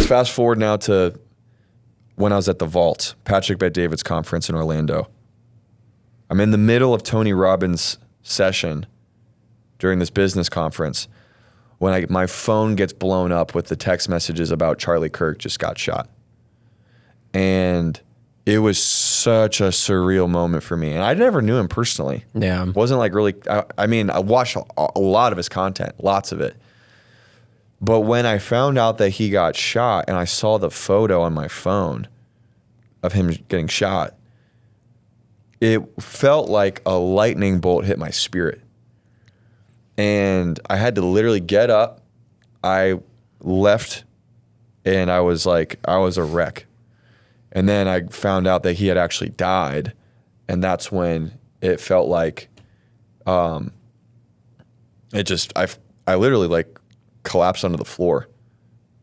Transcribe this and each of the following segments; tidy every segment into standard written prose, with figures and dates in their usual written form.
fast forward now to when I was at the Vault, Patrick Bet-David's conference in Orlando. I'm in the middle of Tony Robbins' session during this business conference when my phone gets blown up with the text messages about Charlie Kirk just got shot. And it was such a surreal moment for me. And I never knew him personally. Yeah. Wasn't like really, I mean, I watched a lot of his content, lots of it. But when I found out that he got shot and I saw the photo on my phone of him getting shot, it felt like a lightning bolt hit my spirit. And I had to literally get up. I left and I was a wreck. And then I found out that he had actually died. And that's when it felt like, I literally like collapsed onto the floor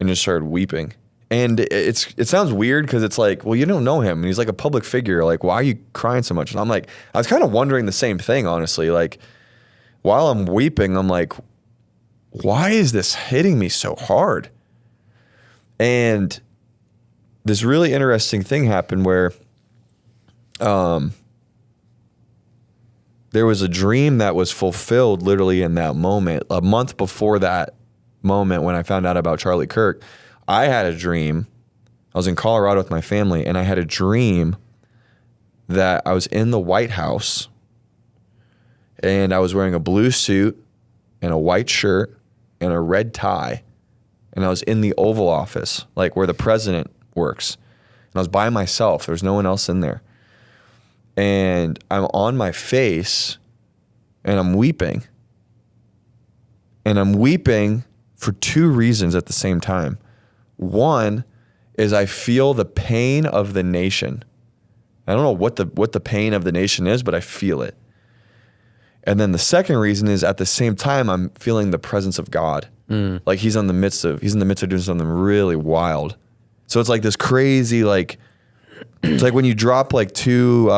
and just started weeping. And it sounds weird because it's like, well, you don't know him. And he's like a public figure. Like, why are you crying so much? And I'm like, I was kind of wondering the same thing, honestly. Like, while I'm weeping, I'm like, why is this hitting me so hard? And this really interesting thing happened where there was a dream that was fulfilled literally in that moment. A month before that moment when I found out about Charlie Kirk, I had a dream. I was in Colorado with my family, and I had a dream that I was in the White House, and I was wearing a blue suit and a white shirt and a red tie, and I was in the Oval Office, like where the president works. And I was by myself. There was no one else in there. And I'm on my face, and I'm weeping. And I'm weeping for two reasons at the same time. One is I feel the pain of the nation. I don't know what the pain of the nation is, but I feel it. And then the second reason is at the same time I'm feeling the presence of God. Like he's in the midst of doing something really wild. So it's like this crazy, like, it's like when you drop like two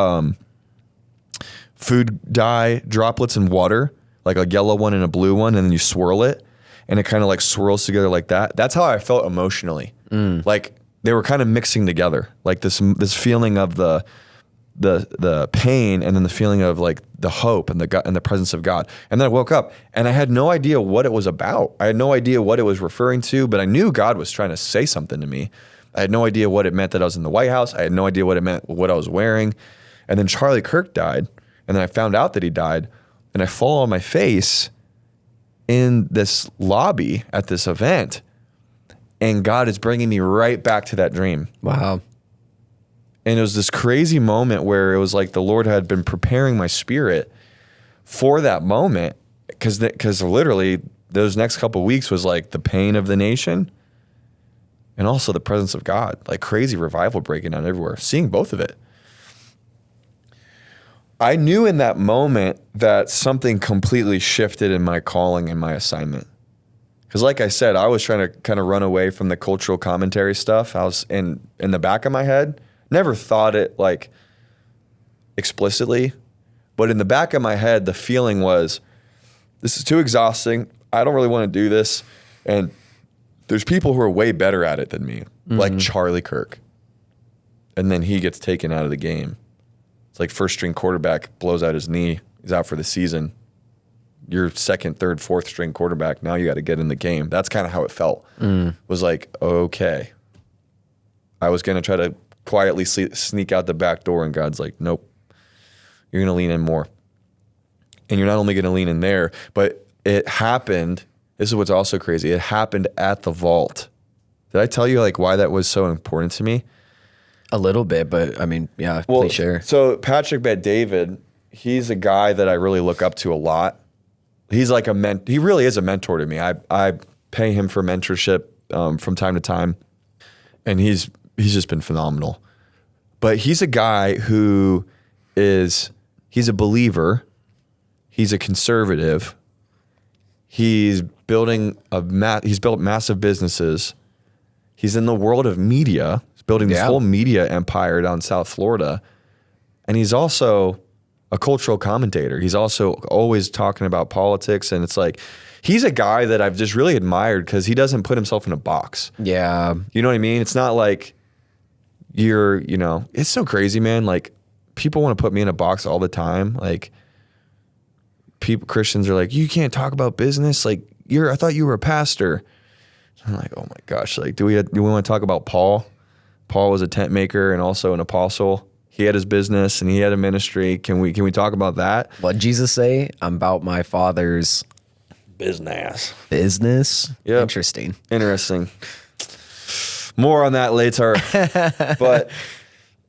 food dye droplets in water, like a yellow one and a blue one, and then you swirl it, and it kind of like swirls together like that. That's how I felt emotionally. Like they were kind of mixing together, like this feeling of the pain, and then the feeling of like the hope and the presence of God. And then I woke up and I had no idea what it was about. I had no idea what it was referring to, but I knew God was trying to say something to me. I had no idea what it meant that I was in the White House. I had no idea what it meant, what I was wearing. And then Charlie Kirk died, and then I found out that he died, and I fall on my face in this lobby at this event, and God is bringing me right back to that dream. Wow. And it was this crazy moment where it was like the Lord had been preparing my spirit for that moment, because literally those next couple of weeks was like the pain of the nation and also the presence of God, like crazy revival breaking out everywhere, seeing both of it. I knew in that moment that something completely shifted in my calling and my assignment. Because like I said, I was trying to kind of run away from the cultural commentary stuff. I was in the back of my head, never thought it like explicitly, but in the back of my head, the feeling was, this is too exhausting. I don't really want to do this. And there's people who are way better at it than me, like Charlie Kirk. And then he gets taken out of the game. It's like first string quarterback blows out his knee. He's out for the season. Your second, third, fourth string quarterback, now you got to get in the game. That's kind of how it felt. Was like, okay. I was going to try to quietly sneak out the back door, and God's like, nope. You're going to lean in more. And you're not only going to lean in there, but it happened. This is what's also crazy. It happened at the Vault. Did I tell you like why that was so important to me? A little bit, but I mean, yeah, please share. So Patrick Bet-David, he's a guy that I really look up to a lot. He's like he really is a mentor to me. I pay him for mentorship from time to time, and he's just been phenomenal. But he's a guy he's a believer. He's a conservative. He's built massive businesses. He's in the world of media. He's building this whole media empire down South Florida. And he's also a cultural commentator. He's also always talking about politics. And it's like, he's a guy that I've just really admired because he doesn't put himself in a box. Yeah. You know what I mean? It's not like it's so crazy, man. Like, people want to put me in a box all the time. Like, Christians are like, you can't talk about business. Like, I thought you were a pastor. I'm like, oh my gosh. Like, do we want to talk about Paul? Paul was a tent maker and also an apostle. He had his business and he had a ministry. Can we talk about that? What Jesus say? I'm about my Father's business. Yeah. Interesting. More on that later. But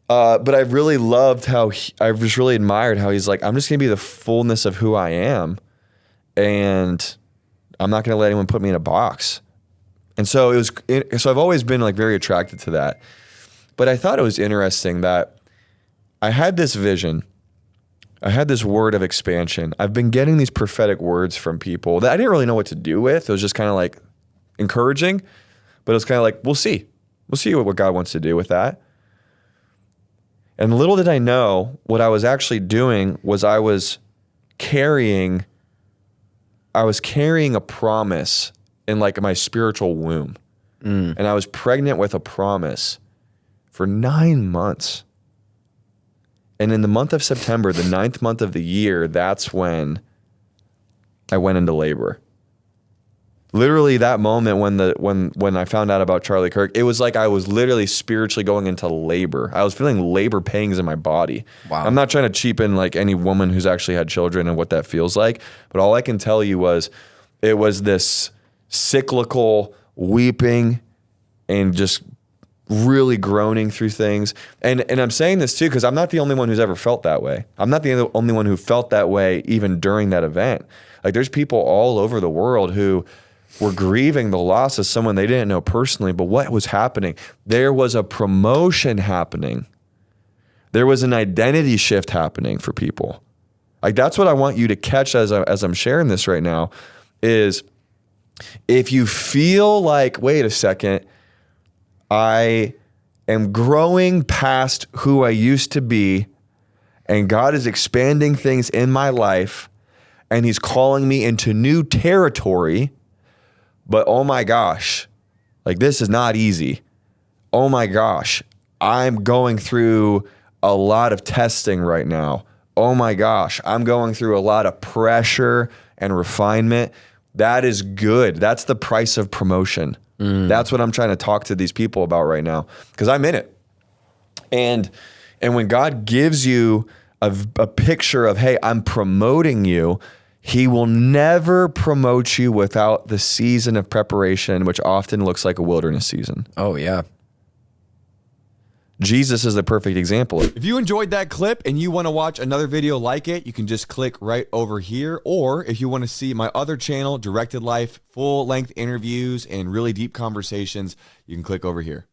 I've really loved I've just really admired how he's like, I'm just going to be the fullness of who I am. And I'm not going to let anyone put me in a box. And so so I've always been like very attracted to that. But I thought it was interesting that I had this vision. I had this word of expansion. I've been getting these prophetic words from people that I didn't really know what to do with. It was just kind of like encouraging, but it was kind of like, we'll see. We'll see what God wants to do with that. And little did I know, what I was actually doing was I was carrying a promise in like my spiritual womb. And I was pregnant with a promise for 9 months. And in the month of September, the 9th month of the year, that's when I went into labor. Literally that moment when I found out about Charlie Kirk, it was like I was literally spiritually going into labor. I was feeling labor pains in my body. Wow. I'm not trying to cheapen like any woman who's actually had children and what that feels like, but all I can tell you was it was this cyclical weeping and just really groaning through things. And I'm saying this too because I'm not the only one who's ever felt that way. I'm not the only one who felt that way even during that event. Like, there's people all over the world who were grieving the loss of someone they didn't know personally, but what was happening? There was a promotion happening. There was an identity shift happening for people. Like, that's what I want you to catch as I'm sharing this right now is if you feel like, wait a second, I am growing past who I used to be and God is expanding things in my life and he's calling me into new territory, but oh my gosh, like this is not easy. Oh my gosh, I'm going through a lot of testing right now. Oh my gosh, I'm going through a lot of pressure and refinement. That is good. That's the price of promotion. That's what I'm trying to talk to these people about right now because I'm in it. And when God gives you a picture of, hey, I'm promoting you, he will never promote you without the season of preparation, which often looks like a wilderness season. Oh, yeah. Jesus is the perfect example. If you enjoyed that clip and you want to watch another video like it, you can just click right over here. Or if you want to see my other channel, Directed Life, full-length interviews and really deep conversations, you can click over here.